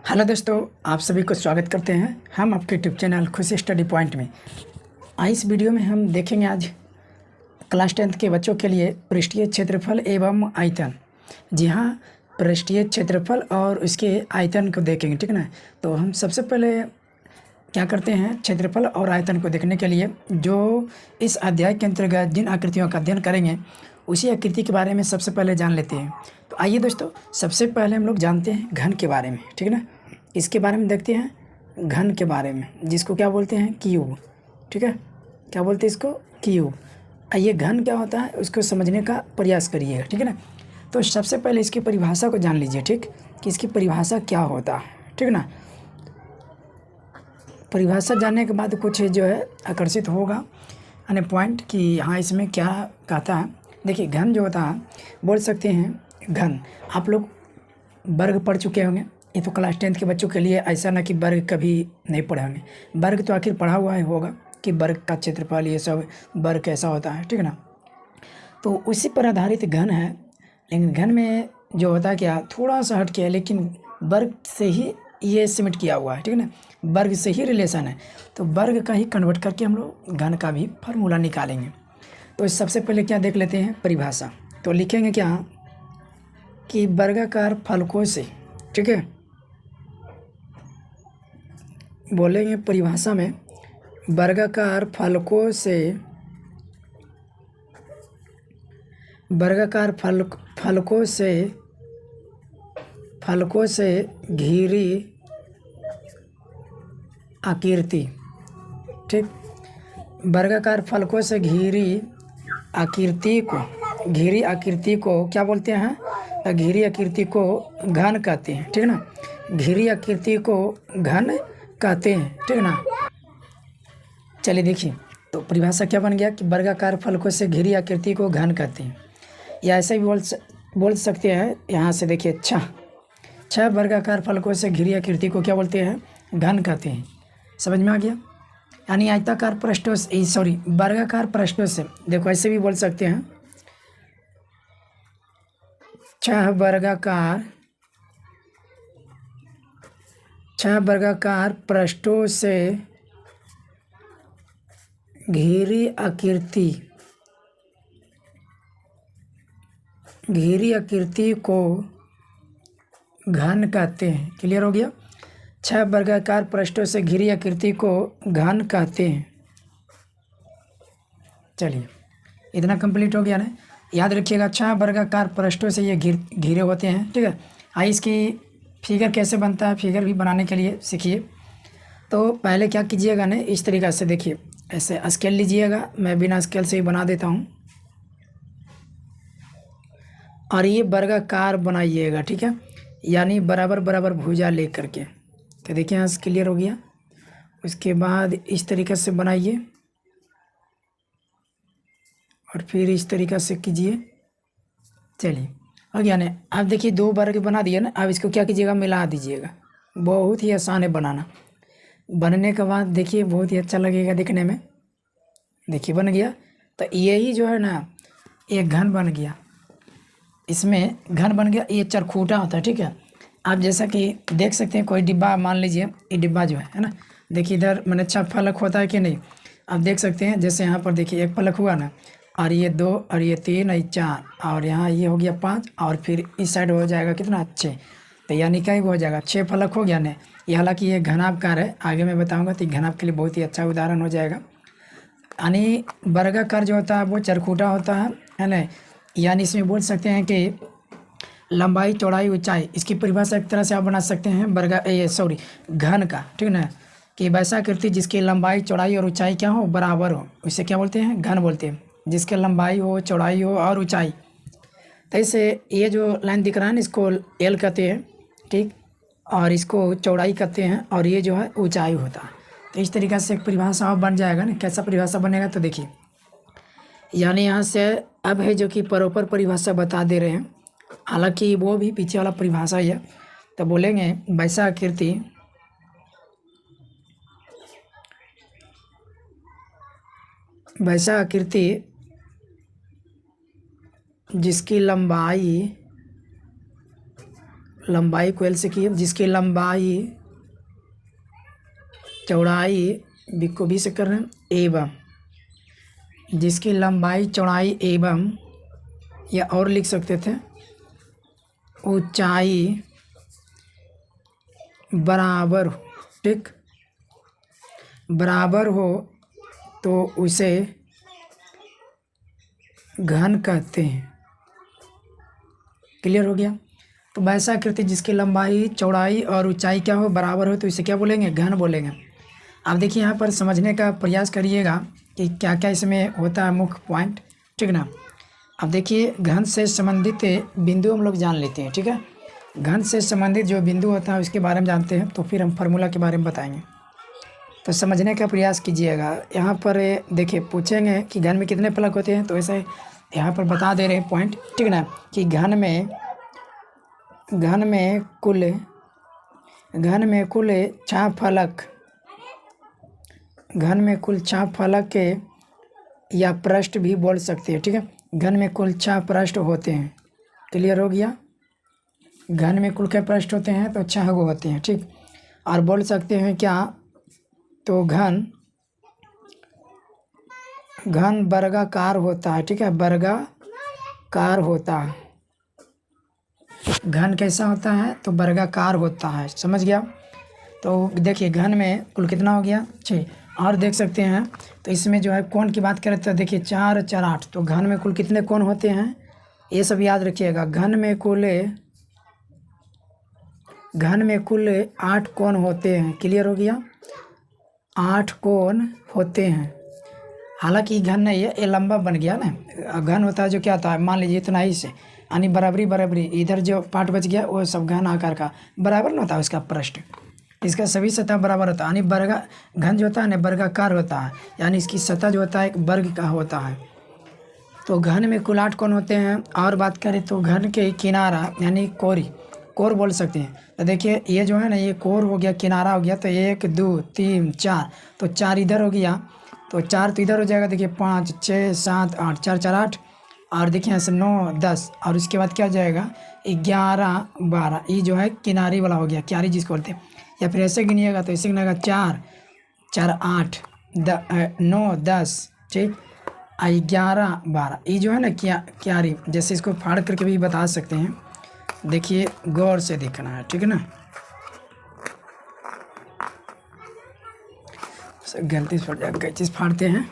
Hello दोस्तों, आप सभी को स्वागत करते हैं हम आपके यूट्यूब चैनल खुशी स्टडी पॉइंट में। इस वीडियो में हम देखेंगे आज क्लास 10th के बच्चों के लिए पृष्ठीय क्षेत्रफल एवं आयतन। जी हाँ, पृष्ठीय क्षेत्रफल और उसके आयतन को देखेंगे, ठीक ना। तो हम सबसे पहले क्या करते हैं, क्षेत्रफल और आयतन को देखने के लिए जो इस अध्याय के अंतर्गत जिन आकृतियों का अध्ययन करेंगे उसी आकृति के बारे में सबसे पहले जान लेते हैं। तो आइए दोस्तों, सबसे पहले हम लोग जानते हैं घन के बारे में, ठीक ना। इसके बारे में देखते हैं घन के बारे में, जिसको क्या बोलते हैं, क्यूब, ठीक है। क्या बोलते हैं इसको, क्यूब। आइए घन क्या होता है उसको समझने का प्रयास करिएगा, ठीक है ना। तो सबसे पहले इसकी परिभाषा को जान लीजिए, ठीक, कि इसकी परिभाषा क्या होता है, ठीक ना। परिभाषा जानने के बाद कुछ जो है आकर्षित होगा यानी पॉइंट कि हाँ इसमें क्या कहता है। देखिए घन जो होता है, बोल सकते हैं घन, आप लोग वर्ग पढ़ चुके होंगे। ये तो क्लास 10th के बच्चों के लिए, ऐसा ना कि वर्ग कभी नहीं पढ़े होंगे। वर्ग तो आखिर पढ़ा हुआ ही होगा कि वर्ग का क्षेत्रफल ये सब वर्ग कैसा होता है, ठीक है ना। तो उसी पर आधारित घन है, लेकिन घन में जो होता है क्या, थोड़ा सा हट के है, लेकिन वर्ग से ही ये सिमट किया हुआ है, ठीक है ना। वर्ग से ही रिलेशन है, तो वर्ग का ही कन्वर्ट करके हम लोग घन का भी फार्मूला निकालेंगे। तो सबसे पहले क्या देख लेते हैं, परिभाषा। तो लिखेंगे क्या कि वर्गाकार फलकों से, ठीक है, बोलेंगे परिभाषा में वर्गाकार फलकों से, वर्गाकार फलकों से घिरी आकृति, ठीक। वर्गाकार फलकों से घिरी आकृति को क्या बोलते हैं, घिरी आकृति को घन कहते हैं, ठीक ना। घिरी आकृति को घन कहते हैं, ठीक ना। चलिए देखिए, तो परिभाषा क्या बन गया कि वर्गाकार फलकों से घिरी आकृति को घन कहते हैं, या ऐसे भी बोल सकते हैं। यहाँ से देखिए, छह वर्गाकार फलकों से घिरी आकृति को क्या बोलते हैं, घन कहते हैं। समझ में आ गया। यानी आयताकार पृष्ठों से, वर्गाकार पृष्ठों से, देखो ऐसे भी बोल सकते हैं, छह वर्गाकार पृष्ठों से घिरी आकृति को घन कहते हैं। क्लियर हो गया। छह वर्गाकार पृष्ठों से घिरी आकृति को घन कहते हैं। चलिए, इतना कंप्लीट हो गया ना। याद रखिएगा, छह वर्गाकार पृष्ठों से ये घिरे होते हैं, ठीक है। आइए इसकी फिगर कैसे बनता है, फिगर भी बनाने के लिए सीखिए। तो पहले क्या कीजिएगा ना, इस तरीक़ा से देखिए, ऐसे स्केल लीजिएगा, मैं बिना स्केल से ही बना देता हूँ, और ये वर्गाकार बनाइएगा, ठीक है, यानी बराबर बराबर भुजा ले करके। तो देखिए यहाँ से क्लियर हो गया। उसके बाद इस तरीक़े से बनाइए और फिर इस तरीक़ा से कीजिए। चलिए हो गया ना। अब देखिए दो वर्ग बना दिया ना, अब इसको क्या कीजिएगा, मिला दीजिएगा। बहुत ही आसान है बनाना। बनने के बाद देखिए बहुत ही अच्छा लगेगा दिखने में। देखिए बन गया। तो यही जो है ना, एक घन बन गया, इसमें घन बन गया। ये चरखूटा होता है, ठीक है। आप जैसा कि देख सकते हैं, कोई डिब्बा मान लीजिए, ये डिब्बा जो है ना, देखिए इधर मैंने अच्छा फलक होता है कि नहीं, आप देख सकते हैं। जैसे यहाँ पर देखिए एक फलक हुआ ना, और ये दो, और ये तीन, और ये चार, और यहाँ ये हो गया पाँच, और फिर इस साइड हो जाएगा कितना, 6। तो यानी क्या हो जाएगा, 6 फलक हो गया ना। ये हालांकि ये घनाभकार है, आगे मैं बताऊँगा, तो घनाभ के लिए बहुत ही अच्छा उदाहरण हो जाएगा। यानी वर्गाकार जो होता है वो चरखूटा होता है ना। यानी इसमें बोल सकते हैं कि लंबाई, चौड़ाई, ऊंचाई, इसकी परिभाषा एक तरह से आप बना सकते हैं घन का, ठीक ना, कि वैसा आकृति जिसकी लंबाई, चौड़ाई और ऊंचाई क्या हो, बराबर हो, उसे क्या बोलते हैं, घन बोलते हैं। जिसके लंबाई हो, चौड़ाई हो और ऊंचाई। तो ऐसे ये जो लाइन दिख रहा है ना, इसको एल कहते हैं, ठीक, और इसको चौड़ाई कहते हैं, और ये जो है ऊंचाई होता है। तो इस तरीक़े से एक परिभाषा बन जाएगा ना। कैसा परिभाषा बनेगा, तो देखिए, यानी यहाँ से अब है जो कि प्रॉपर परिभाषा बता दे रहे हैं, हालांकि वो भी पीछे वाला परिभाषा ही है। तो बोलेंगे वैसा आकृति जिसकी लंबाई लंबाई को एल से की, जिसकी लंबाई चौड़ाई बी को बी से कर रहे हैं, एवं जिसकी लंबाई चौड़ाई एवं, या और लिख सकते थे ऊंचाई बराबर हो, ठीक, बराबर हो तो उसे घन कहते हैं। क्लियर हो गया। तो वैसा आकृति जिसकी लंबाई चौड़ाई और ऊंचाई क्या हो, बराबर हो, तो इसे क्या बोलेंगे, घन बोलेंगे। अब देखिए यहाँ पर समझने का प्रयास करिएगा कि क्या क्या इसमें होता है मुख्य पॉइंट, ठीक ना। अब देखिए घन से संबंधित बिंदु हम लोग जान लेते हैं, ठीक है। घन से संबंधित जो बिंदु होता है उसके बारे में जानते हैं, तो फिर हम फार्मूला के बारे में बताएंगे। तो समझने का प्रयास कीजिएगा। यहाँ पर देखिए पूछेंगे कि घन में कितने फलक होते हैं, तो ऐसे यहाँ पर बता दे रहे हैं पॉइंट, ठीक ना, कि घन में कुल 6 फलक, घन में कुल 6 फलक के या पृष्ठ भी बोल सकते हैं, ठीक है। घन में कुल 6 पृष्ठ होते हैं। क्लियर हो गया। घन में कुल क्या पृष्ठ होते हैं, तो 6 गो होते हैं, ठीक। और बोल सकते हैं क्या, तो घन वर्गाकार होता है, ठीक है, वर्गाकार होता है। घन कैसा होता है, तो वर्गाकार होता है, समझ गया। तो देखिए घन में कुल कितना हो गया, 6। और देख सकते हैं तो इसमें जो है कोण की बात करें तो देखिए 4 4 8, तो घन में कुल कितने कोण होते हैं, ये सब याद रखिएगा। घन में कुल 8 कोण होते हैं। क्लियर हो गया। 8 कोण होते हैं। हालांकि घन नहीं है, ये लंबा बन गया ना। घन होता है जो क्या होता है, मान लीजिए इतना ही से, यानी बराबरी, इधर जो पार्ट बच गया वो सब घन आकार का बराबर ना होता है उसका पृष्ठ, इसका सभी सतह बराबर होता है। यानी घन जो होता है ना वर्गाकार होता है, यानी इसकी सतह जो होता है एक वर्ग का होता है। तो घन में कुल 8 कोण होते हैं। और बात करें तो घन के किनारा यानी कोर बोल सकते हैं। तो देखिए ये जो है ना, ये कोर हो गया, किनारा हो गया, तो 1 2 3 4, तो 4 इधर हो गया, तो 4 तो इधर हो जाएगा। देखिए 5 6 7 8, 4 4 8, और देखिए यहाँ से 9 10, और उसके बाद क्या हो जाएगा 11 12, ये जो है किनारी वाला हो गया, क्यारी जिसको बोलते हैं। या फिर ऐसे गिनिएगा तो ऐसे गिनेगा 4 4 8 9 10, ठीक, 11 12, ये जो है ना क्यारी, जैसे इसको फाड़ करके भी बता सकते हैं। देखिए गौर से देखना है, ठीक है ना। गलती से कई चीज़ फाड़ते हैं।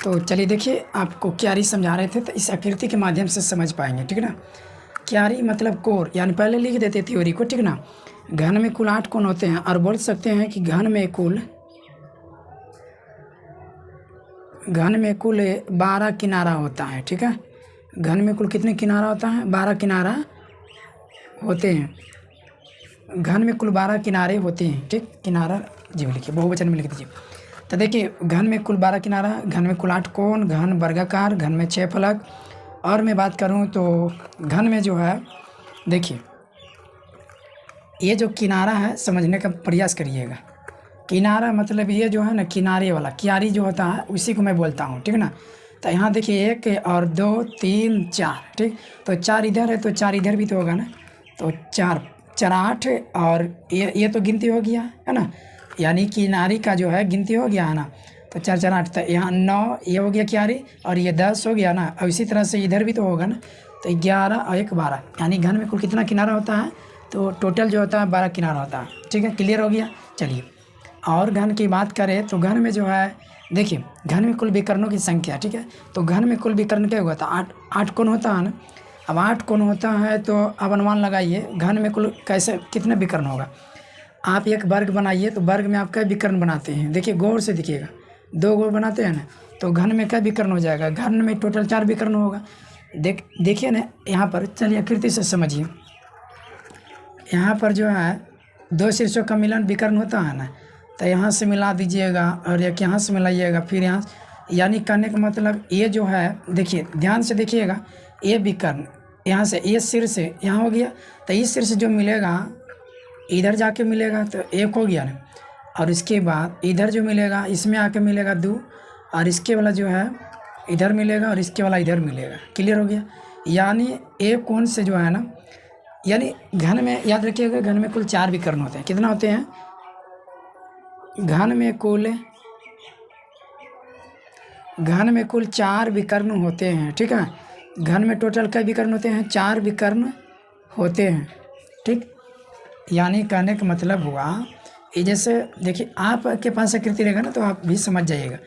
तो चलिए देखिए आपको क्यारी समझा रहे थे, तो इस आकृति के माध्यम से समझ पाएंगे, ठीक है ना। क्यारी मतलब कोर, यानी पहले लिख देते थ्योरी को, ठीक ना। घन में कुल 8 कोण होते हैं, और बोल सकते हैं कि घन में कुल 12 किनारा होता है, ठीक है। घन में कुल कितने किनारा होता है, 12 किनारा होते हैं। घन में कुल 12 किनारे होते हैं, ठीक। किनारा जी लिखिए, बहुवचन में लिख दीजिए। तो देखिए घन में कुल 12 किनारा, घन में कुल 8 कोण, घन वर्गाकार, घन में 6 फलक। और मैं बात करूं तो घन में जो है, देखिए ये जो किनारा है समझने का प्रयास करिएगा। किनारा मतलब ये जो है ना किनारे वाला, क्यारी जो होता है उसी को मैं बोलता हूँ, ठीक ना। तो यहाँ देखिए 1 और 2 3 4, ठीक। तो 4 इधर है तो 4 इधर भी तो होगा ना, तो 4 4 8, और ये तो गिनती हो गया है ना, यानी किनारी का जो है गिनती हो गया है ना। तो 4 4 8, तो यहाँ 9 ये हो गया क्यारी, और ये 10 हो गया ना। और इसी तरह से इधर भी तो होगा ना, तो 11 और 1 12, यानी घन में कुल कितना किनारा होता है, तो टोटल जो होता है 12 किनारा होता है, ठीक है। क्लियर हो गया। चलिए और घन की बात करें तो घन में जो है, देखिए घन में कुल विकर्णों की संख्या, ठीक है। तो घन में कुल विकर्ण क्या हुआ था, 8 कोण होता है ना। अब 8 कोण होता है तो अब अनुमान लगाइए घन में कुल कितने विकर्ण होगा। आप एक वर्ग बनाइए, तो वर्ग में आप कई विकर्ण बनाते हैं, देखिए गौर से देखिएगा, 2 गौर बनाते हैं ना, तो घन में कई विकर्ण हो जाएगा। घन में टोटल 4 विकर्ण होगा। देखिए ना यहाँ पर, चलिए आकृति से समझिए। यहाँ पर जो है 2 शीर्षों का मिलन विकर्ण होता है ना, तो यहाँ से मिला दीजिएगा और एक यहाँ से मिलाइएगा, फिर यहाँ, यानी कहने का मतलब ये जो है, देखिए ध्यान से देखिएगा, ये विकर्ण यहाँ से ये शीर्ष यहाँ हो गया, तो इस शीर्ष जो मिलेगा इधर जाके मिलेगा तो 1 हो गया ना, और इसके बाद इधर जो मिलेगा इसमें आके मिलेगा 2, और इसके वाला जो है इधर मिलेगा और इसके वाला इधर मिलेगा। क्लियर हो गया। यानी एक कोण से जो है ना, यानी घन में याद रखिएगा, घन में कुल 4 विकर्ण होते हैं। कितना होते हैं? घन में कुल 4 विकर्ण होते हैं, ठीक है। घन में टोटल कई विकर्ण होते हैं? 4 विकर्ण होते हैं, ठीक। यानी कहने का मतलब हुआ, ये जैसे देखिए आपके पास आकृति रहेगा ना तो आप भी समझ जाइएगा।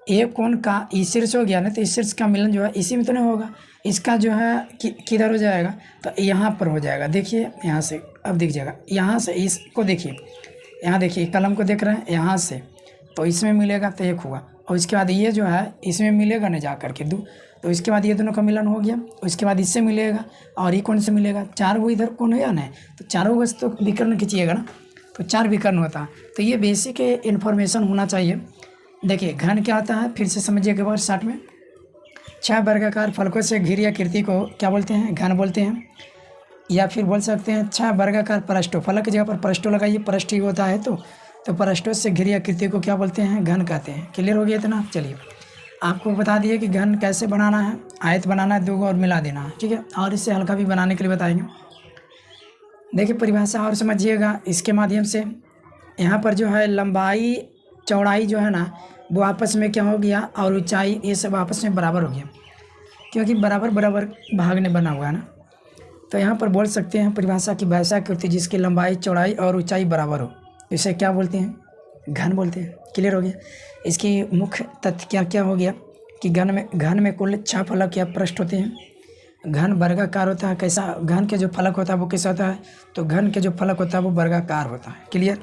एक कोण का ई शीर्ष हो गया ना, तो इस शीर्ष का मिलन जो है इसी में तो नहीं होगा, इसका जो है किधर हो जाएगा? तो यहाँ पर हो जाएगा। देखिए यहाँ से अब दिख जाएगा, यहाँ से इसको देखिए, यहाँ देखिए कलम को देख रहे हैं, यहाँ से तो इसमें मिलेगा तो एक हुआ, और इसके बाद ये जो है इसमें मिलेगा ना जा करके 2, तो इसके बाद ये दोनों का मिलन हो गया, उसके बाद इससे मिलेगा, और ये कौन से मिलेगा? 4 वो इधर कौन है ना, तो चारों को तो विकर्ण खींचिएगा ना, तो 4 विकर्ण होता है। तो ये बेसिक इन्फॉर्मेशन होना चाहिए। देखिए घन क्या होता है, फिर से समझिए एक बार शॉर्ट में। 6 वर्गाकार फलकों से घिरी आकृति को क्या बोलते हैं? घन बोलते हैं। या फिर बोल सकते हैं 6 वर्गाकार पृष्ठों, फलक की जगह पर पृष्ठों लगाइए, पृष्ठ ही होता है तो पृष्ठों से घिरी आकृति को क्या बोलते हैं? घन कहते हैं। क्लियर हो गया इतना? चलिए आपको बता दिए कि घन कैसे बनाना है। आयत बनाना है 2 को और मिला देना है, ठीक है। और इससे हल्का भी बनाने के लिए बताएंगे। देखिए परिभाषा और समझिएगा इसके माध्यम से। यहाँ पर जो है लंबाई चौड़ाई जो है ना वो आपस में क्या हो गया, और ऊंचाई ये सब आपस में बराबर हो गया, क्योंकि बराबर बराबर भाग ने बना हुआ है ना। तो यहाँ पर बोल सकते हैं परिभाषा की वैसा आकृति जिसकी लंबाई चौड़ाई और ऊंचाई बराबर हो, इसे क्या बोलते हैं? घन बोलते हैं। क्लियर हो गया। इसकी मुख्य तथ्य क्या क्या हो गया कि घन में कुल 6 फलक या पृष्ठ होते हैं। घन वर्गाकार होता है। कैसा? घन के जो फलक होता है वो कैसा होता है? तो घन के जो फलक होता है वो वर्गाकार होता है। क्लियर।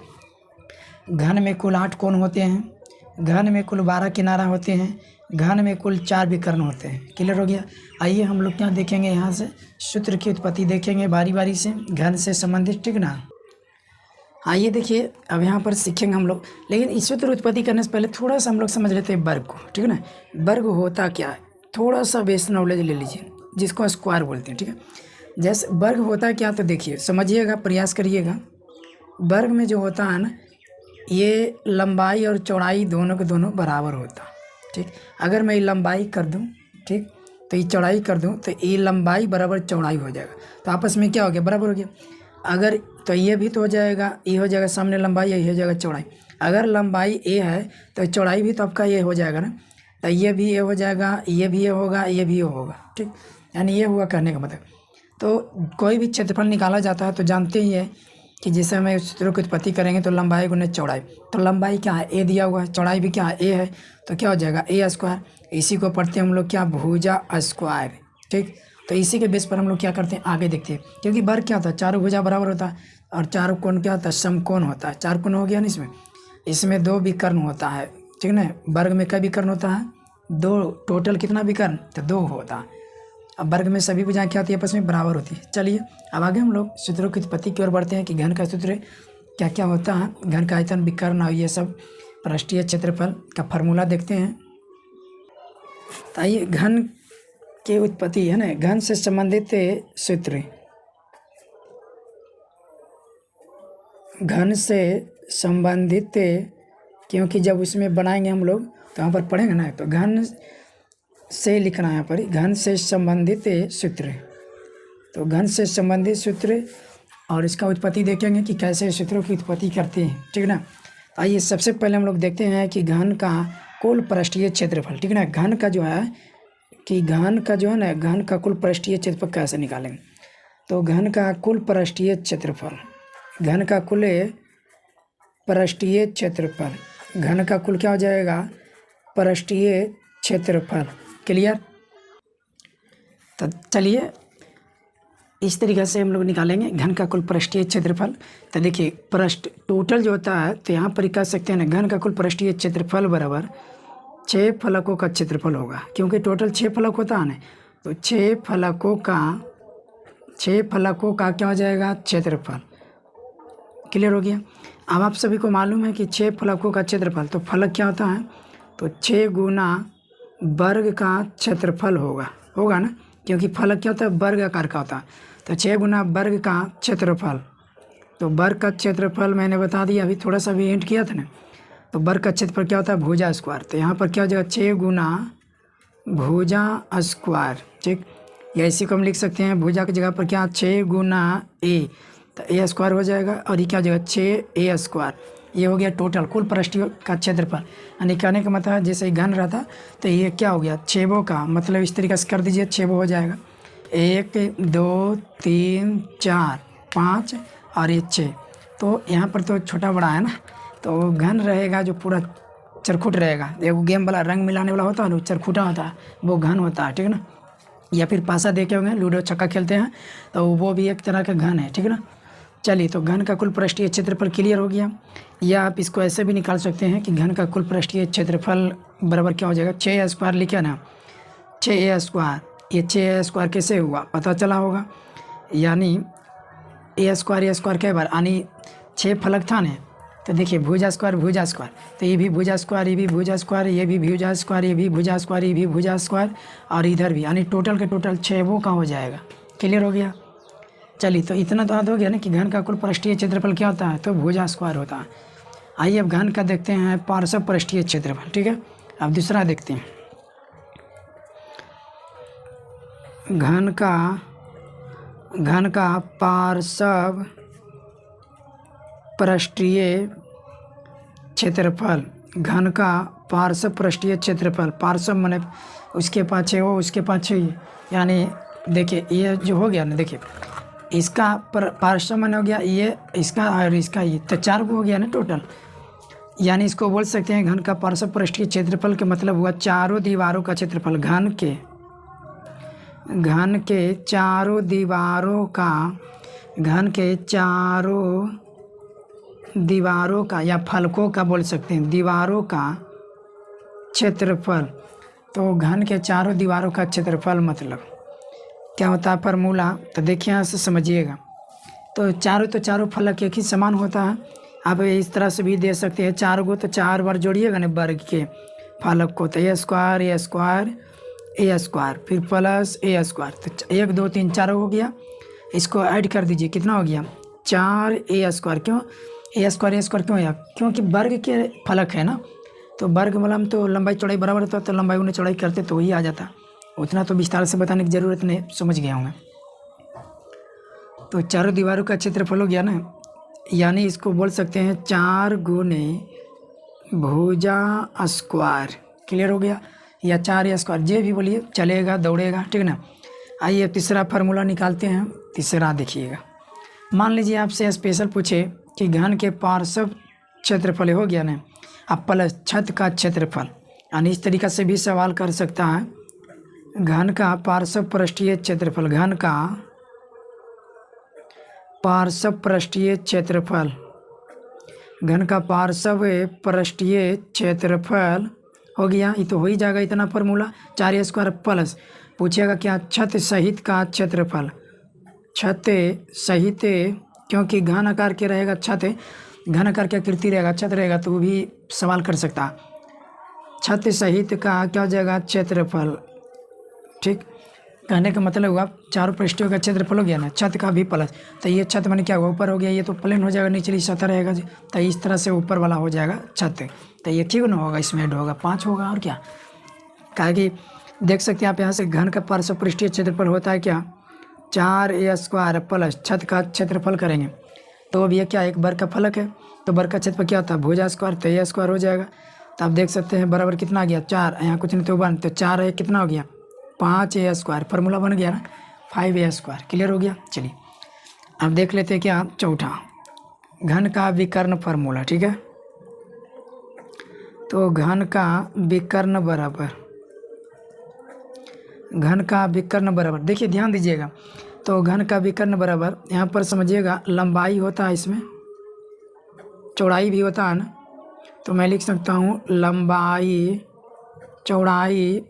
घन में कुल 8 कोण होते हैं। घन में कुल 12 किनारा होते हैं। घन में कुल 4 विकर्ण होते हैं। क्लियर हो गया। आइए हम लोग क्या देखेंगे, यहाँ से सूत्र की उत्पत्ति देखेंगे बारी बारी से, घन से संबंधित, ठीक ना। आइए देखिए अब यहाँ पर सीखेंगे हम लोग, लेकिन इस सूत्र उत्पत्ति करने से पहले थोड़ा सा हम लोग समझ लेते हैं वर्ग को, ठीक है ना। वर्ग होता क्या है, थोड़ा सा बेस नॉलेज ले लीजिए, जिसको स्क्वायर बोलते हैं, ठीक है। जैसे वर्ग होता क्या, तो देखिए समझिएगा, प्रयास करिएगा। वर्ग में जो होता है ना, ये लंबाई और चौड़ाई दोनों के दोनों बराबर होता है, ठीक। अगर मैं लंबाई कर दूं, ठीक, तो ये चौड़ाई कर दूं तो ये लंबाई बराबर चौड़ाई हो जाएगा, तो आपस में क्या हो गया? बराबर हो गया। अगर तो ये भी तो हो जाएगा, ये हो जाएगा सामने लंबाई, ये हो जाएगा चौड़ाई। अगर लंबाई ए है तो चौड़ाई भी तो आपका ये हो जाएगा ना, तो ये भी ये हो जाएगा, ये भी ये होगा, ये भी ये होगा, ठीक। यानी ये हुआ कहने का मतलब। तो कोई भी क्षेत्रफल निकाला जाता है तो जानते ही है कि जैसे हमें सूत्रों की उत्पत्ति करेंगे तो लंबाई गुने चौड़ाई, तो लंबाई क्या है? ए दिया हुआ है, चौड़ाई भी क्या है? ए है, तो क्या हो जाएगा? ए स्क्वायर। इसी को पढ़ते हैं हम लोग क्या? भुजा स्क्वायर, ठीक। तो इसी के बेस पर हम लोग क्या करते हैं, आगे देखते हैं। क्योंकि वर्ग क्या होता है? चारों भुजा बराबर होता है, और चारों कोण क्या होता है? समकोण होता है। 4 कोण हो गया ना इसमें 2 विकर्ण होता है, ठीक ना। वर्ग में कई विकर्ण होता है? 2। टोटल कितना विकर्ण? तो 2 होता है। अब वर्ग में सभी भुजाएं क्या होती है? आपस में बराबर होती है। चलिए अब आगे हम लोग सूत्रों की उत्पत्ति की ओर बढ़ते हैं कि घन का सूत्र क्या क्या होता है। घन का आयतन, विकर्ण और ये सब पृष्ठीय क्षेत्रफल का फार्मूला देखते हैं। तो आइए घन की उत्पत्ति है ना, घन से संबंधित सूत्र। घन से संबंधित, क्योंकि जब उसमें बनाएंगे हम लोग तो यहाँ पर पढ़ेंगे ना, तो घन से लिखना है यहाँ पर, घन से संबंधित सूत्र। तो घन से संबंधित सूत्र और इसका उत्पत्ति देखेंगे कि कैसे सूत्रों की उत्पत्ति करते हैं, ठीक है ना। आइए सबसे पहले हम लोग देखते हैं कि घन का कुल पृष्ठीय क्षेत्रफल, ठीक है ना। घन का जो है कि घन का जो है ना, घन का कुल पृष्ठीय क्षेत्रफल कैसे निकालेंगे। तो घन का कुल पृष्ठीय क्षेत्रफल, घन का कुल पृष्ठीय क्षेत्रफल, घन का कुल क्या हो जाएगा? पृष्ठीय क्षेत्रफल। क्लियर। तो चलिए इस तरीके से हम लोग निकालेंगे घन का कुल पृष्ठीय क्षेत्रफल। तो देखिए पृष्ठ टोटल जो होता है, तो यहाँ पर कह सकते हैं ना, घन का कुल पृष्ठीय क्षेत्रफल बराबर 6 फलकों का क्षेत्रफल होगा, क्योंकि टोटल 6 फलक होता है ना, तो 6 फलकों का क्या हो जाएगा? क्षेत्रफल। क्लियर हो गया। अब आप सभी को मालूम है कि 6 फलकों का क्षेत्रफल, तो फलक क्या होता है? तो 6 गुना वर्ग का क्षेत्रफल होगा ना, क्योंकि फलक क्या होता है? वर्ग आकार का होता है। तो 6 गुना वर्ग का क्षेत्रफल, तो वर्ग का क्षेत्रफल मैंने बता दिया, अभी थोड़ा सा भी हिंट किया था ना। तो वर्ग का क्षेत्रफल क्या होता है? भुजा स्क्वायर। तो यहाँ पर क्या हो जाएगा? 6 गुना भुजा स्क्वायर, ठीक। या इसी को हम लिख सकते हैं भुजा की जगह पर क्या 6 गुना ए, तो ए स्क्वायर हो जाएगा और ये क्या हो जाएगा 6a²। ये हो गया टोटल कुल पृष्ठीय का क्षेत्रफल। यानी कहने का मतलब जैसे घन रहता तो ये क्या हो गया छेबों का, मतलब इस तरीके से कर दीजिए छेबो हो जाएगा 1 2 3 4 5 और ये 6। तो यहाँ पर तो छोटा बड़ा है ना, तो घन रहेगा जो पूरा चरखुट रहेगा। एक गेम वाला रंग मिलाने वाला होता है ना, चरखुटा होता है, वो घन होता है, ठीक है ना। या फिर पासा देखे होंगे लूडो छक्का खेलते हैं तो वो भी एक तरह का घन है, ठीक है ना। चलिए, तो घन का कुल पृष्ठीय क्षेत्रफल क्लियर हो गया। या आप इसको ऐसे भी निकाल सकते हैं कि घन का कुल पृष्ठीय क्षेत्रफल बराबर क्या हो जाएगा 6a² लिखे ना, 6a²। ये 6a² कैसे हुआ पता चला होगा, यानी a² कई बार, यानी 6 फलक था ना, तो देखिए भुजा स्क्वायर, तो ये भी भुजा स्क्वायर, ये भी भुजा स्क्वायर, ये भी भुजा स्क्वायर, ये भी भुजा स्क्वायर, ये भी भुजा स्क्वायर और इधर भी, यानी टोटल के टोटल 6 वो का हो जाएगा। क्लियर हो गया। चलिए, तो इतना तो याद हो गया ना कि घन का कुल पृष्ठीय क्षेत्रफल क्या होता है, तो भुजा स्क्वायर होता है। आइए अब घन का देखते हैं पार्श्व पृष्ठीय क्षेत्रफल, ठीक है। अब दूसरा देखते हैं घन का पार्श्व पृष्ठीय क्षेत्रफल। घन का पार्श्व पृष्ठीय क्षेत्रफल, पार्श्व माने उसके पाछे हो, उसके पाछे, यानी देखिए ये जो हो गया ना, देखिए इसका पार्श्व माने हो गया ये, इसका और इसका ये, तो 4 को हो गया ना टोटल। यानी इसको बोल सकते हैं घन का पार्श्व पृष्ठीय क्षेत्रफल के मतलब हुआ चारों दीवारों का क्षेत्रफल। घन के चारों दीवारों का, घन के चारों दीवारों का या फलकों का बोल सकते हैं, दीवारों का क्षेत्रफल। तो घन के चारों दीवारों का क्षेत्रफल मतलब क्या होता है फार्मूला, तो देखिए यहाँ से समझिएगा। तो चारों फलक एक ही समान होता है। आप इस तरह से भी दे सकते हैं 4 गो, तो 4 बार जोड़िएगा ना वर्ग के फलक को, तो a², फिर प्लस a², तो 1 2 3 4 हो गया। इसको ऐड कर दीजिए, कितना हो गया 4a²। क्यों a² क्यों आया, क्योंकि वर्ग के फलक है ना, तो वर्ग मतलब तो लंबाई चौड़ाई बराबर होता, तो लंबाई उन्हें चौड़ाई करते तो वही आ जाता। उतना तो विस्तार से बताने की ज़रूरत नहीं, समझ गया होंगे। तो चारों दीवारों का क्षेत्रफल हो गया ना, यानी इसको बोल सकते हैं 4 गुने भुजा स्क्वायर। क्लियर हो गया, या 4a², जे भी बोलिए चलेगा, दौड़ेगा, ठीक है ना। आइए तीसरा फार्मूला निकालते हैं। तीसरा देखिएगा, मान लीजिए आपसे स्पेशल पूछे कि घन के पार्श्व क्षेत्रफल हो गया ना, अब प्लस छत का क्षेत्रफल, यानी इस तरीक़ा से भी सवाल कर सकता है। घन का पार्श्व पृष्ठीय क्षेत्रफल, घन का पार्श्व पृष्ठीय क्षेत्रफल, घन का पार्श्व पृष्ठीय क्षेत्रफल हो गया। ये तो हो ही जाएगा इतना फार्मूला, 4a² प्लस पूछेगा क्या छत सहित का क्षेत्रफल। छत सहित, क्योंकि घन आकार के रहेगा छत, घन आकार की आकृति रहेगा, छत रहेगा, तो वो भी सवाल कर सकता। छत सहित का क्या हो जाएगा क्षेत्रफल, ठीक। कहने का मतलब हुआ चारों पृष्ठों का क्षेत्रफल हो गया ना, छत का भी प्लस, तो ये छत माने क्या हुआ ऊपर हो गया, ये तो प्लेन हो जाएगा, निचली सतह रहेगा जी, तो इस तरह से ऊपर वाला हो जाएगा छत, तो ये ठीक ना होगा, इसमें ऐड होगा 5 होगा। और क्या कहा कि देख सकते हैं आप यहाँ से घन का पार्श्व पृष्ठीय क्षेत्रफल होता है क्या 4a² प्लस छत का क्षेत्रफल करेंगे, तो अब ये क्या एक वर्ग का फलक है, तो वर्ग का क्षेत्रफल क्या होता है भुजा स्क्वायर, तो a² हो जाएगा। तो आप देख सकते हैं बराबर कितना आ गया 4, यहाँ कुछ नहीं तो 1, तो 4 है कितना हो गया 5a², फार्मूला बन गया ना 5a²। क्लियर हो गया। चलिए अब देख लेते हैं क्या चौथा, घन का विकर्ण फार्मूला, ठीक है। तो घन का विकर्ण बराबर, देखिए ध्यान दीजिएगा, तो घन का विकर्ण बराबर यहाँ पर समझिएगा लंबाई होता है, इसमें चौड़ाई भी होता है ना, तो मैं लिख सकता हूँ लंबाई, चौड़ाई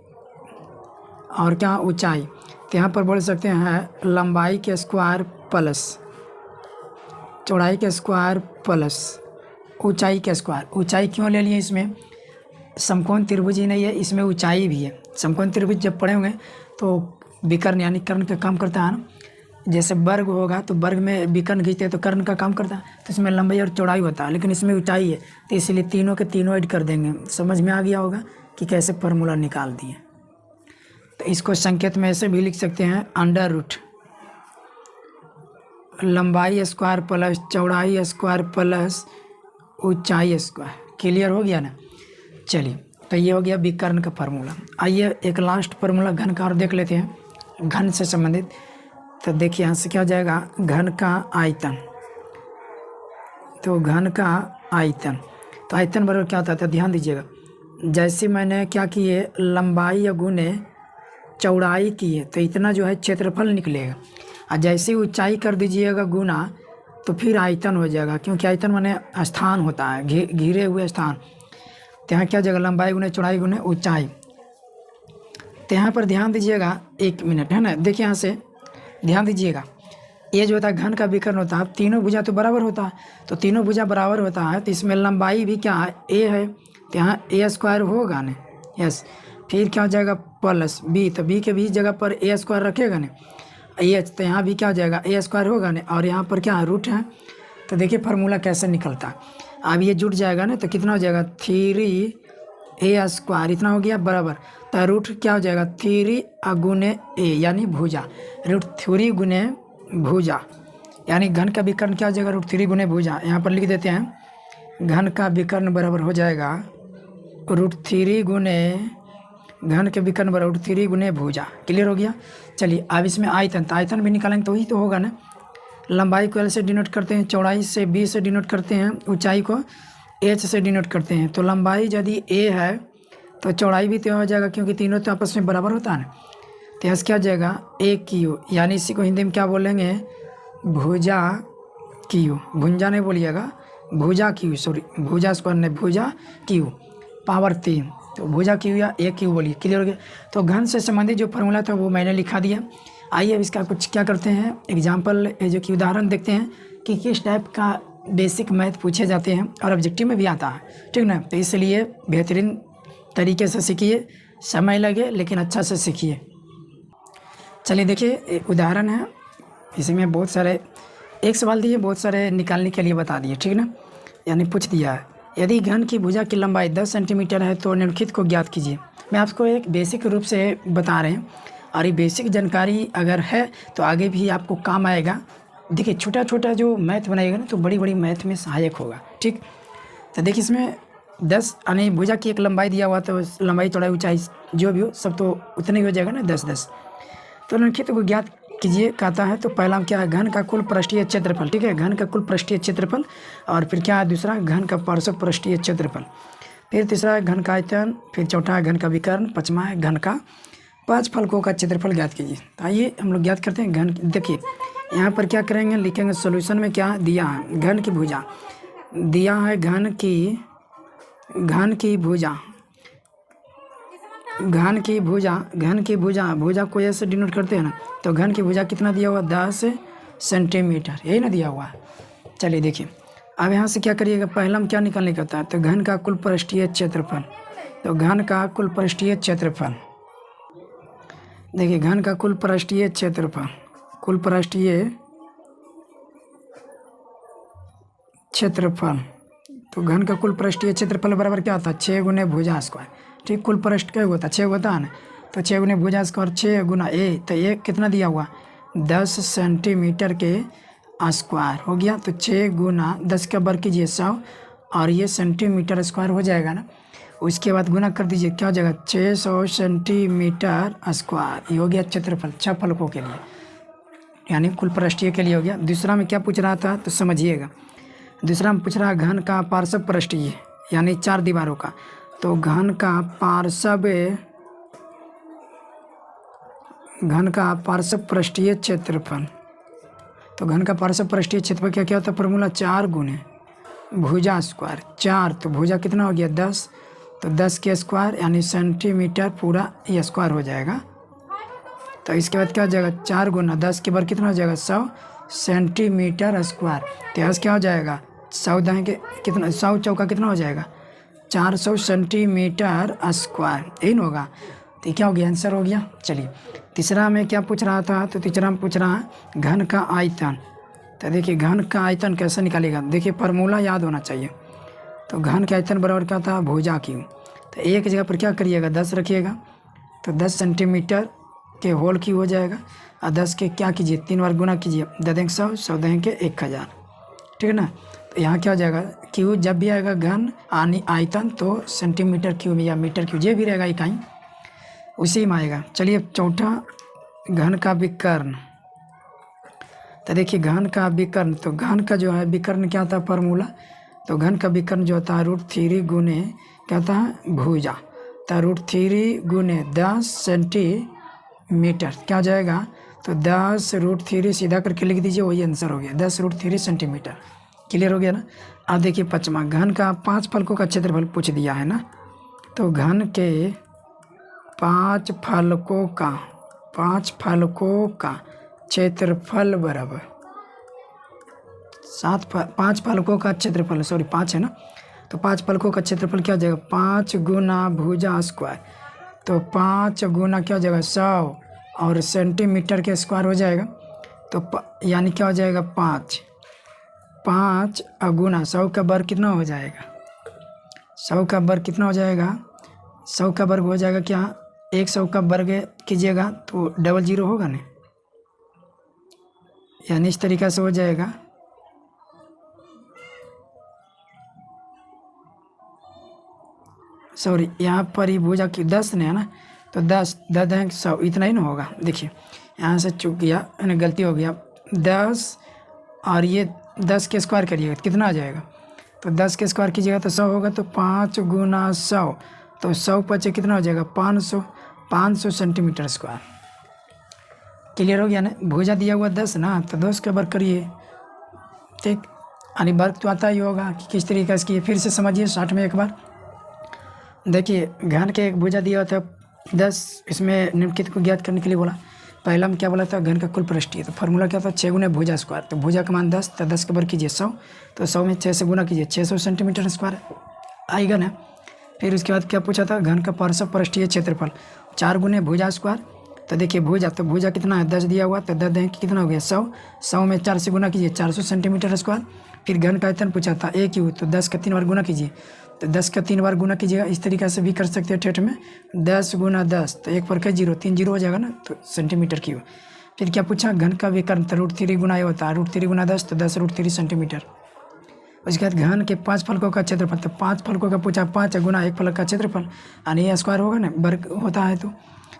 और क्या ऊंचाई। तो यहाँ पर बोल सकते हैं लंबाई के स्क्वायर प्लस चौड़ाई के स्क्वायर प्लस ऊंचाई के स्क्वायर। ऊंचाई क्यों ले लिए, इसमें समकोण त्रिभुज ही नहीं है, इसमें ऊंचाई भी है। समकोण त्रिभुज जब पढ़े होंगे तो विकर्ण यानी कर्ण का काम करता है ना, जैसे वर्ग होगा तो वर्ग में विकर्ण खींचते हैं तो कर्ण का काम करता है, तो इसमें लंबाई और चौड़ाई होता है, लेकिन इसमें ऊंचाई है, तो इसलिए तीनों के तीनों ऐड कर देंगे। समझ में आ गया होगा कि कैसे फार्मूला निकाल दिए। तो इसको संकेत में ऐसे भी लिख सकते हैं, अंडर रूट लंबाई स्क्वायर प्लस चौड़ाई स्क्वायर प्लस ऊंचाई स्क्वायर। क्लियर हो गया ना। चलिए, तो ये हो गया विकर्ण का फार्मूला। आइए एक लास्ट फार्मूला घन का और देख लेते हैं, घन से संबंधित। तो देखिए यहाँ से क्या हो जाएगा, घन का आयतन। तो घन का आयतन, तो आयतन बराबर क्या होता है, तो ध्यान दीजिएगा। जैसे मैंने क्या किए, लंबाई या गुने चौड़ाई किए तो इतना जो है क्षेत्रफल निकलेगा, और जैसे ऊंचाई कर दीजिएगा गुना तो फिर आयतन हो जाएगा, क्योंकि आयतन माने स्थान होता है, घिरे हुए स्थान। तो यहाँ क्या जगह, लंबाई गुने चौड़ाई गुने ऊंचाई। तो यहाँ पर ध्यान दीजिएगा, 1 मिनट है ना। देखिए यहाँ से ध्यान दीजिएगा, ये जो होता है घन का विकर्ण होता है, तीनों भुजा तो बराबर होता है, तो तीनों भुजा बराबर होता है, तो इसमें लंबाई भी क्या है, ए है, तो यहाँ ए स्क्वायर होगा ना, यस। फिर क्या हो जाएगा प्लस बी, तो बी के भी जगह पर ए स्क्वायर रखेगा ना, एच, तो यहाँ भी क्या हो जाएगा ए स्क्वायर होगा ना, और यहाँ पर क्या रूट है। तो देखिए फार्मूला कैसे निकलता है। अब ये जुट जाएगा ना, तो कितना हो जाएगा 3a स्क्वायर, इतना हो गया बराबर। तो रूट क्या हो जाएगा 3 गुने ए यानी भुजा, रूट 3 गुने भुजा, यानी घन का विकर्ण क्या हो जाएगा, रूट 3 गुने भुजा। यहाँ पर लिख देते हैं, घन का विकर्ण बराबर हो जाएगा रूट 3 गुने, घन के विकर्ण बराबर रूट 3 गुने भुजा। क्लियर हो गया। चलिए अब इसमें आयतन, तो आयतन भी निकालेंगे तो वही तो होगा ना। लंबाई को एल से डिनोट करते हैं, चौड़ाई से बी से डिनोट करते हैं, ऊंचाई को एच से डिनोट करते हैं। तो लंबाई यदि ए है तो चौड़ाई भी तो हो जाएगा, क्योंकि तीनों तो आपस में बराबर होता है ना। तो यहाँ क्या हो जाएगा ए क्यू, यानी इसी को हिंदी में क्या बोलेंगे, भुजा क्यू, भुंजा नहीं बोलिएगा, भुजा क्यू, सॉरी भुजा स्क्वायर नहीं, भुजा क्यू पावर 3, तो भुजा क्यू या ए क्यू बोलिए। क्लियर हो गया। तो घन से संबंधित जो फार्मूला था वो मैंने लिखा दिया। आइए अब इसका कुछ क्या करते हैं, एग्जाम्पल जो कि उदाहरण देखते हैं कि किस टाइप का बेसिक मैथ पूछे जाते हैं और ऑब्जेक्टिव में भी आता है, ठीक ना। तो इसलिए बेहतरीन तरीके से सीखिए, समय लगे लेकिन अच्छा से सीखिए। चलिए देखिए एक उदाहरण है, इसमें बहुत सारे एक सवाल दिए, बहुत सारे निकालने के लिए बता दिए, ठीक ना, यानी पूछ दिया है। यदि घन की भुजा की लंबाई 10 सेंटीमीटर है तो निम्नलिखित को ज्ञात कीजिए। मैं आपको एक बेसिक रूप से बता रहे हैं, और ये बेसिक जानकारी अगर है तो आगे भी आपको काम आएगा। देखिए छोटा छोटा जो मैथ बनाएगा ना तो बड़ी बड़ी मैथ में सहायक होगा, ठीक। तो देखिए इसमें 10 यानी भुजा की एक लंबाई दिया हुआ, तो लंबाई चौड़ाई ऊंचाई जो भी हो सब तो उतने ही हो जाएगा ना, 10-10। तो निम्नलिखित को ज्ञात कीजिए कहता है। तो पहला क्या है, घन का कुल पृष्ठीय क्षेत्रफल, ठीक है, घन का कुल पृष्ठीय क्षेत्रफल। और फिर क्या है दूसरा, घन का पार्श्व पृष्ठीय क्षेत्रफल। फिर तीसरा है घन का आयतन। फिर चौथा है घन का विकर्ण। पाँचवा है घन का 5 फलकों का क्षेत्रफल ज्ञात कीजिए। तो आइए हम लोग ज्ञात करते हैं घन। देखिए यहाँ पर क्या करेंगे, लिखेंगे सोल्यूशन में क्या दिया है, घन की भुजा दिया है, घन की भुजा, घन की भुजा, भुजा को ऐसे डिनोट करते हैं ना, तो घन की भुजा कितना दिया हुआ 10 सेंटीमीटर, यही ना दिया हुआ है। चलिए देखिए अब यहाँ से क्या करिएगा, पहला में क्या निकालने का होता है, तो घन का कुल पृष्ठीय क्षेत्रफल। तो घन का कुल पृष्ठीय क्षेत्रफल, देखिए घन का कुल पृष्ठीय क्षेत्रफल, कुल पृष्ठीय क्षेत्रफल। तो घन का कुल पृष्ठीय क्षेत्रफल बराबर क्या होता है, 6 गुने भुजा स्क्वायर, ठीक। कुल पृष्ठ क्या होता है 6 होता है ना, तो 6 गुने भुजा स्क्वायर 6 गुना ए, तो ये कितना दिया हुआ 10 सेंटीमीटर के स्क्वायर हो गया। तो 6 गुना 10 का वर्ग कीजिए 100, और ये सेंटीमीटर स्क्वायर हो जाएगा ना। उसके बाद गुना कर दीजिए, क्या हो जाएगा 600 सेंटीमीटर स्क्वायर, ये हो गया क्षेत्रफल 6 फलकों के लिए, यानी कुल पृष्ठीय के लिए हो गया। दूसरा में क्या पूछ रहा था तो समझिएगा, दूसरा में पूछ रहा है घन का पार्श्व पृष्ठीय यानी 4 दीवारों का। तो घन का पार्श्व पृष्ठीय क्षेत्रफल। तो घन का पार्श्व पृष्ठीय क्षेत्रफल क्या क्या होता है, फॉर्मूला 4 गुने भुजा स्क्वायर 4, तो भुजा कितना हो गया 10, तो 10 के स्क्वायर यानी सेंटीमीटर पूरा ये स्क्वायर हो जाएगा। तो इसके बाद क्या हो जाएगा 4 गुना 10 के बार कितना हो जाएगा 100 सेंटीमीटर स्क्वायर। तो यहाँ क्या हो जाएगा 100 दाएंगे कितना, 100 चौका कितना हो जाएगा 400 सेंटीमीटर स्क्वायर, यही ना होगा। तो क्या हो गया आंसर हो गया। चलिए तीसरा में क्या पूछ रहा था, तो तीसरा में पूछ रहा है घन का आयतन। तो देखिए घन का आयतन कैसे निकालेगा, देखिए फार्मूला याद होना चाहिए। तो घन का आयतन बराबर क्या था भुजा क्यू। तो एक जगह पर क्या करिएगा 10 रखिएगा, तो 10 सेंटीमीटर के होल क्यूब हो जाएगा। और 10 के क्या कीजिए 3 बार गुना कीजिए, 10 100 देंगे 1000, ठीक है ना। तो यहाँ क्या हो जाएगा क्यूब जब भी आएगा घन आनी आयतन तो सेंटीमीटर क्यूब या मीटर क्यूब ये भी रहेगा इकाई उसी में आएगा। चलिए चौथा घन का विकर्ण। तो देखिए घन का विकर्ण, तो घन का जो है विकर्ण क्या होता है फॉर्मूला, तो घन का विकर्ण जो होता है √3 गुने क्या होता है भुजा, तो √3 गुने 10 सेंटीमीटर क्या हो जाएगा, तो 10 √3 सीधा करके लिख दीजिए, वही आंसर हो गया 10 √3 सेंटीमीटर। क्लियर हो गया ना। अब देखिए पाँचवा घन का 5 फलकों का क्षेत्रफल पूछ दिया है ना, तो घन के 5 फलकों का क्षेत्रफल बराबर 5 फलकों का क्षेत्रफल 5 है ना, तो 5 फलकों का क्षेत्रफल क्या हो जाएगा 5 गुना भुजा स्क्वायर, तो 5 गुना क्या हो जाएगा 100 और सेंटीमीटर के स्क्वायर हो जाएगा, तो यानी क्या हो जाएगा 5 गुना 100 का वर्ग कितना हो जाएगा, 100 का वर्ग कितना हो जाएगा, 100 का वर्ग हो जाएगा क्या 100 का वर्ग कीजिएगा तो 00 होगा ना, यानी इस तरीक़ा से हो जाएगा। सॉरी यहाँ पर ही भुजा की 10 ने है ना, तो 10 100 इतना ही ना होगा। देखिए यहाँ से चूक गया, यानी गलती हो गया 10 और ये 10 के स्क्वायर करिएगा तो कितना आ जाएगा, तो 10 के स्क्वायर कीजिएगा तो 100 होगा, तो 5 गुना 100 तो 100 पचे कितना हो जाएगा 500 सेंटीमीटर स्क्वायर। क्लियर हो गया ना। भुजा दिया हुआ 10 ना, तो 10 का वर्ग करिए, ठीक, यानी वर्ग तो आता ही होगा कि किस तरीके से किए। फिर से समझिए शॉर्ट में एक बार देखिए, घन के एक भुजा दिया था 10, इसमें निम्नलिखित को ज्ञात करने के लिए बोला। पहला में क्या बोला था घन का कुल पृष्ठीय, तो फार्मूला क्या था 6 गुना भुजा स्क्वायर, तो भुजा का मान 10, तो 10 के वर्ग कीजिए 100, तो 100 में 6 से गुना कीजिए 600 सेंटीमीटर स्क्वायर आएगा ना। फिर उसके बाद क्या पूछा था घन का पार्श्व पृष्ठीय क्षेत्रफल 4 गुने भुजा स्क्वायर, तो देखिए भुजा, तो भुजा कितना है 10 दिया हुआ, तो 10 दें कितना हो गया 100 में 4 से गुना कीजिए 400 सेंटीमीटर स्क्वायर। फिर घन का आयतन पूछा था a क्यूब, तो 10 का 3 बार गुना कीजिए, तो 10 का 3 बार गुना कीजिएगा। इस तरीक़े से भी कर सकते हैं ठेठ में 10 गुना 10, तो 1 पर 0 3 0 हो जाएगा ना, तो सेंटीमीटर क्यूब। फिर क्या पूछा घन का विकर्ण, तो √3 गुना ये होता है √3 गुना 10, तो 10 √3 सेंटीमीटर। उसके बाद घन के 5 फलकों का क्षेत्रफल, तो 5 फलकों का पूछा 5 गुना 1 फलक का क्षेत्रफल, यानी ये स्क्वायर होगा ना, वर्ग होता है तो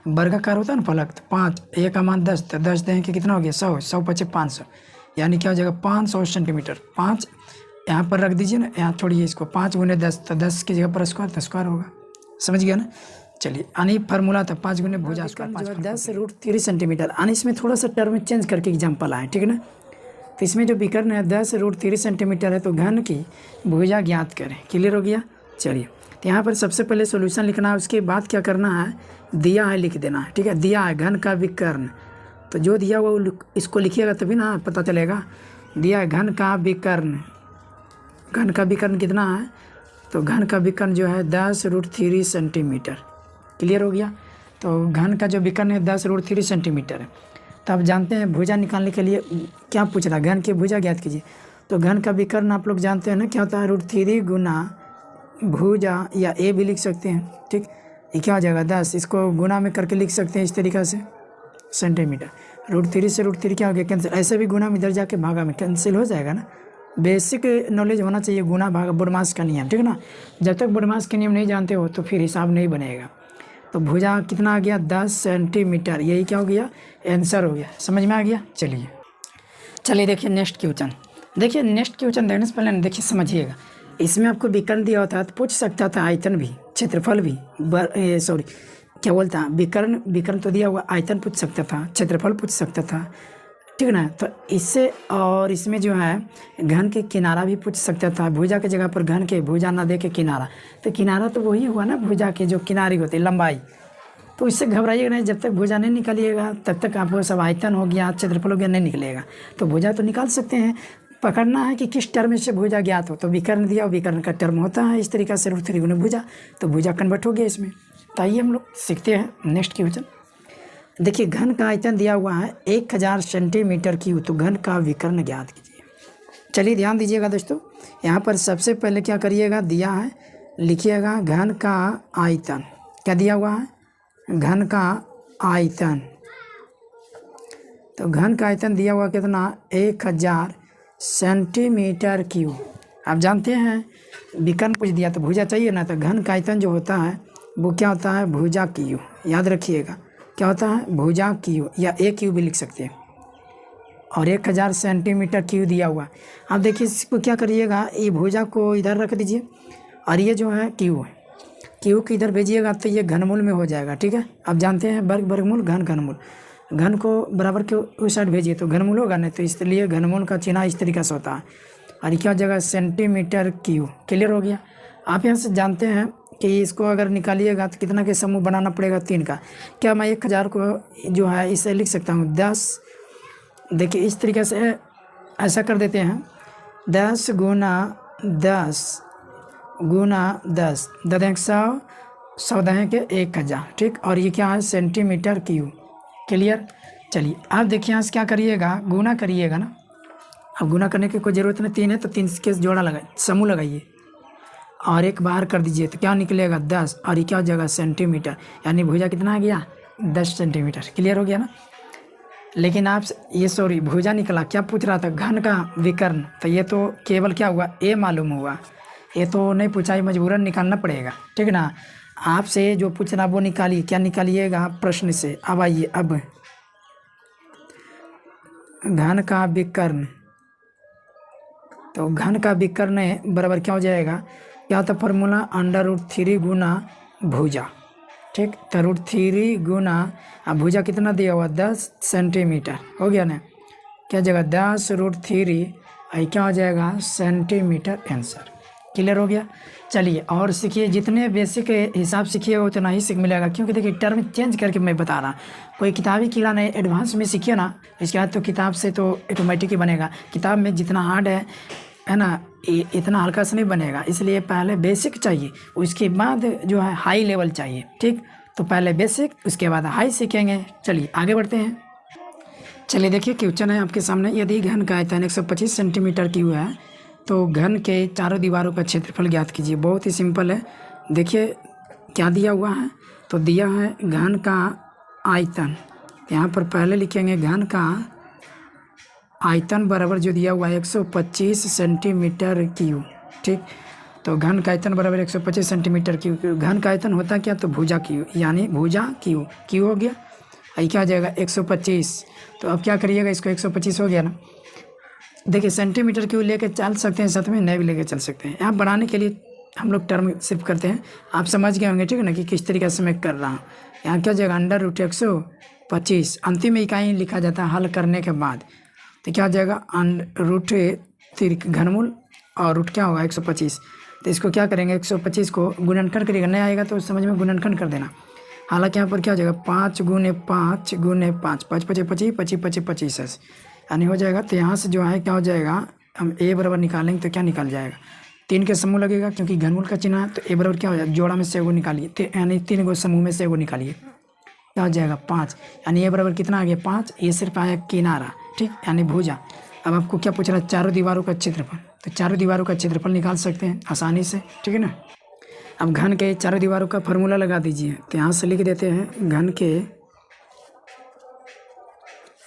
वर्गाकार होता है ना फलक, तो 5 a का मान 10, तो 10 दें कि कितना हो गया 100 पचे 500, यानी क्या हो जाएगा 500 सेंटीमीटर। 5 यहाँ पर रख दीजिए ना, यहाँ छोड़िए इसको, 5 गुने 10, तो 10 की जगह पर स्क्वायर, तो स्क्वायर होगा, समझ गया ना। चलिए यानी फार्मूला था 5 गुने भुजा स्क्वायर 10 √3 सेंटीमीटर। यानी इसमें थोड़ा सा टर्म चेंज करके एग्जाम्पल आए, ठीक है ना। तो इसमें जो विकर्ण है 10 √3 सेंटीमीटर है, तो घन की भुजा ज्ञात करें। क्लियर हो गया। चलिए तो यहाँ पर सबसे पहले सॉल्यूशन लिखना है, उसके बाद क्या करना है दिया है लिख देना है, ठीक है। दिया है घन का विकर्ण, तो जो दिया हुआ वो इसको लिखिएगा तभी ना पता चलेगा। दिया है घन का विकर्ण, घन का विकर्ण कितना है, तो घन का विकर्ण जो है 10 √3 सेंटीमीटर। क्लियर हो गया। तो घन का जो विकर्ण है 10 √3 सेंटीमीटर है। तो आप जानते हैं भुजा निकालने के लिए क्या पूछ रहा है, घन की भुजा ज्ञात कीजिए। तो घन का विकर्ण आप लोग जानते हैं ना क्या होता है √3 गुना भुजा, या ए भी लिख सकते हैं, ठीक। ये क्या हो जाएगा 10, इसको गुना में करके लिख सकते हैं इस तरीक़ा से सेंटीमीटर। √3 से √3 क्या हो गया कैंसिल, ऐसे भी गुना में इधर जाके भागा में कैंसिल हो जाएगा ना। बेसिक नॉलेज होना चाहिए गुना भागा बुडमास का नियम, ठीक है ना। जब तक बुडमास के नियम नहीं जानते हो तो फिर हिसाब नहीं बनेगा। तो भुजा कितना आ गया 10 सेंटीमीटर, यही क्या हो गया आंसर हो गया। समझ में आ गया। चलिए देखिए नेक्स्ट क्वेश्चन। देखिए नेक्स्ट क्वेश्चन देखने से पहले देखिए समझिएगा, इसमें आपको विकर्ण दिया होता है तो पूछ सकता था आयतन भी, क्षेत्रफल भी, सॉरी क्या बोलता है विकर्ण तो दिया हुआ, आयतन पूछ सकता था, क्षेत्रफल पूछ सकता था, ठीक ना। तो इससे और इसमें जो है घन के किनारा भी पूछ सकता था। भुजा की जगह पर घन के भुजा ना दे के किनारा, तो किनारा तो वही हुआ ना भुजा के जो किनारी होती है लंबाई। तो इससे घबराइएगा नहीं, जब तक भुजा नहीं निकालिएगा तब तक आपको सब आयतन हो गया क्षेत्रफल हो गया नहीं निकलेगा। तो भुजा तो निकाल सकते हैं, पकड़ना है कि किस टर्म से भुजा ज्ञात हो। तो विकर्ण दिया, विकर्ण का टर्म होता है इस तरीक़ा से √3 गुना भुजा, तो भुजा कन्वर्ट हो गया इसमें। तो आइए हम लोग सीखते हैं नेक्स्ट क्वेश्चन। देखिए घन का आयतन दिया हुआ है 1000 सेंटीमीटर क्यूब, तो घन का विकर्ण ज्ञात कीजिए। चलिए ध्यान दीजिएगा दोस्तों, यहाँ पर सबसे पहले क्या करिएगा दिया है लिखिएगा घन का आयतन क्या दिया हुआ है घन का आयतन, तो घन का आयतन दिया हुआ कितना 1000 सेंटीमीटर क्यूब। आप जानते हैं विकर्ण पूछ दिया तो भुजा चाहिए ना, तो घन का आयतन जो होता है वो क्या होता है भुजा क्यू, याद रखिएगा क्या होता है भुजा क्यू, या ए क्यू भी लिख सकते हैं। और 1000 सेंटीमीटर क्यू दिया हुआ। आप देखिए इसको क्या करिएगा, ये भुजा को इधर रख दीजिए और ये जो है क्यू है, क्यू को इधर भेजिएगा तो ये घनमूल में हो जाएगा। ठीक है, आप जानते हैं वर्ग वर्गमूल घन घनमूल, घन को बराबर के उस साइड भेजिए तो घनमूल होगा नहीं, तो इसलिए घनमूल का चिन्ह इस तरीके से होता है। और क्या जगह सेंटीमीटर क्यू, क्लियर हो गया। आप यहाँ से जानते हैं कि इसको अगर निकालिएगा तो कितना के समूह बनाना पड़ेगा 3 का। क्या मैं 1000 को जो है इसे लिख सकता हूँ 10, देखिए इस तरीके से ऐसा कर देते हैं 10 गुना 10 गुना 10 100 100 के 1000। ठीक, और ये क्या है सेंटीमीटर क्यूब, क्लियर। चलिए आप देखिए यहाँ से क्या करिएगा गुना करिएगा ना, अब गुना करने की कोई ज़रूरत नहीं, 3 है तो 3 के जोड़ा लगाइए, समूह लगाइए और एक बाहर कर दीजिए तो क्या निकलेगा 10, और ये क्या हो जाएगा सेंटीमीटर, यानी भुजा कितना आ गया 10 सेंटीमीटर, क्लियर हो गया ना। लेकिन आप ये सॉरी भुजा निकला, क्या पूछ रहा था घन का विकर्ण, तो ये तो केवल क्या हुआ ए मालूम हुआ, ये तो नहीं पूछा, ये मजबूरन निकालना पड़ेगा। ठीक ना, आपसे जो पूछ रहा वो निकालिए, क्या निकालिएगा प्रश्न से। अब आइए, अब घन का विकर्ण, तो घन का विकर्ण बराबर क्या हो जाएगा, क्या होता फॉर्मूला √3 गुना भुजा। ठीक, तो √3 गुना, अब भुजा कितना दिया हुआ 10 सेंटीमीटर, हो गया ना, क्या जगह 10 √3 क्या हो जाएगा सेंटीमीटर, आंसर, क्लियर हो गया। चलिए और सीखिए, जितने बेसिक हिसाब सीखिएगा उतना ही सीख मिलेगा, क्योंकि देखिए टर्म चेंज करके मैं बता रहा, कोई किताबी कीड़ा नहीं, एडवांस में सीखिए ना, इसके बाद तो किताब से तो ऑटोमेटिक ही बनेगा। किताब में जितना हार्ड है ना, इतना हल्का से नहीं बनेगा, इसलिए पहले बेसिक चाहिए, उसके बाद जो है हाई लेवल चाहिए। ठीक, तो पहले बेसिक उसके बाद हाई सीखेंगे। चलिए आगे बढ़ते हैं। चलिए देखिए क्वेश्चन है आपके सामने, यदि घन का आयतन 125 सेंटीमीटर क्यूब है तो घन के चारों दीवारों का क्षेत्रफल ज्ञात कीजिए। बहुत ही सिंपल है, देखिए क्या दिया हुआ है, तो दिया है घन का आयतन, यहाँ पर पहले लिखेंगे घन का आयतन बराबर जो दिया हुआ है 125 सेंटीमीटर क्यूब। ठीक, तो घन का आयतन बराबर 125 सेंटीमीटर क्यूब, घन का आयतन होता है क्या, तो भुजा क्यूब, यानी भुजा क्यूब, क्यूब हो गया, ये क्या हो जाएगा 125। तो अब क्या करिएगा, इसको 125 हो गया ना, देखिए सेंटीमीटर क्यूब लेके चल सकते हैं, साथ में नहीं भी लेके चल सकते हैं। यहाँ बनाने के लिए हम लोग टर्म सिर्फ करते हैं, आप समझ गए होंगे। ठीक है ना, कि किस तरीके से मैं कर रहा हूँ। यहाँ क्या जाएगा √125, अंतिम इकाई लिखा जाता है हल करने के बाद, तो क्या हो जाएगा √3 घनमूल और रूट क्या होगा 125। तो इसको क्या करेंगे 125 को गुणनखंड करिएगा, नहीं आएगा तो समझ में गुणनखंड कर देना। हालांकि यहाँ पर क्या हो जाएगा 5 गुने 5 गुने 5, 5 5 25 25 25 25 यानी हो जाएगा। तो यहाँ से जो है क्या हो जाएगा, हम ए बराबर निकालेंगे तो क्या निकाल जाएगा 3 के समूह लगेगा, क्योंकि घनमूल का चिन्ह है, तो ए बराबर क्या हो जाएगा जोड़ा में से एगो निकालिए, यानी 3 गो समूह में से एगो निकालिए, क्या हो जाएगा 5, यानी ए बराबर कितना आ गया 5, ये सिर्फ आया किनारा। ठीक, यानी भुजा। अब आपको क्या पूछ रहा है चारों दीवारों का क्षेत्रफल, तो चारों दीवारों का क्षेत्रफल निकाल सकते हैं आसानी से। ठीक है ना, अब घन के चारों दीवारों का फार्मूला लगा दीजिए, तो यहाँ से लिख देते हैं घन के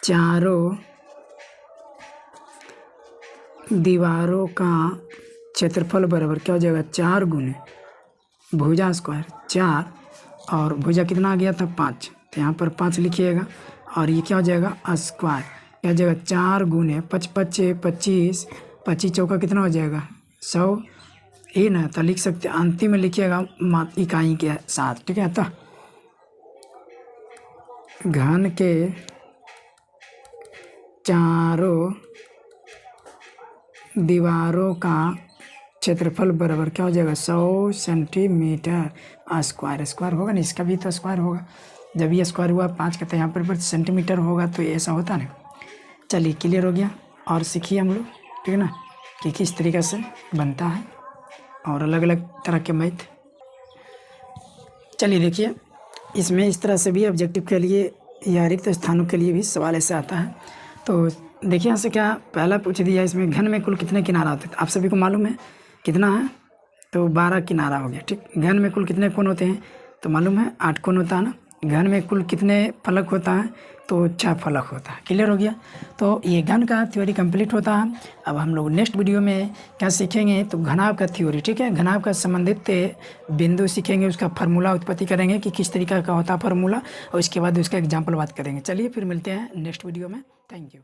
चारों दीवारों का क्षेत्रफल बराबर क्या हो जाएगा 4 गुने भुजा स्क्वायर 4, और भुजा कितना आ गया था 5, तो यहाँ पर 5 लिखिएगा, और ये क्या हो जाएगा स्क्वायर, क्या हो जाएगा 4 गुने 5 5 25 25 चौका कितना हो जाएगा 100, ये ना तो लिख सकते, अंतिम में लिखिएगा इकाई के साथ। ठीक है, तो घन के चारों दीवारों का क्षेत्रफल बराबर क्या हो जाएगा 100 सेंटीमीटर स्क्वायर, स्क्वायर होगा ना, इसका भी तो स्क्वायर होगा, जब ये स्क्वायर हुआ 5 का, तो यहाँ पर सेंटीमीटर होगा, तो ऐसा होता ना। चलिए क्लियर हो गया, और सीखिए हम लोग। ठीक है ना, कि किस तरीके से बनता है और अलग अलग तरह के मैथ। चलिए देखिए, इसमें इस तरह से भी ऑब्जेक्टिव के लिए या रिक्त स्थानों के लिए भी सवाल ऐसे आता है। तो देखिए यहाँ से क्या पहला पूछ दिया, इसमें घन में कुल कितने किनारा होते हैं, आप सभी को मालूम है कितना है, तो 12 किनारा हो गया। ठीक, घन में कुल कितने कोण होते हैं, तो मालूम है 8 कोण होता है ना, घन में कुल कितने फलक होता है, तो 6 फलक होता है। क्लियर हो गया। तो ये घन का थ्योरी कंप्लीट होता है। अब हम लोग नेक्स्ट वीडियो में क्या सीखेंगे, तो घनाभ का थ्योरी, ठीक है। घनाभ का संबंधित बिंदु सीखेंगे, उसका फार्मूला उत्पत्ति करेंगे कि किस तरीका का होता है फार्मूला, और उसके बाद उसका एग्जाम्पल बात करेंगे। चलिए फिर मिलते हैं नेक्स्ट वीडियो में। Thank you.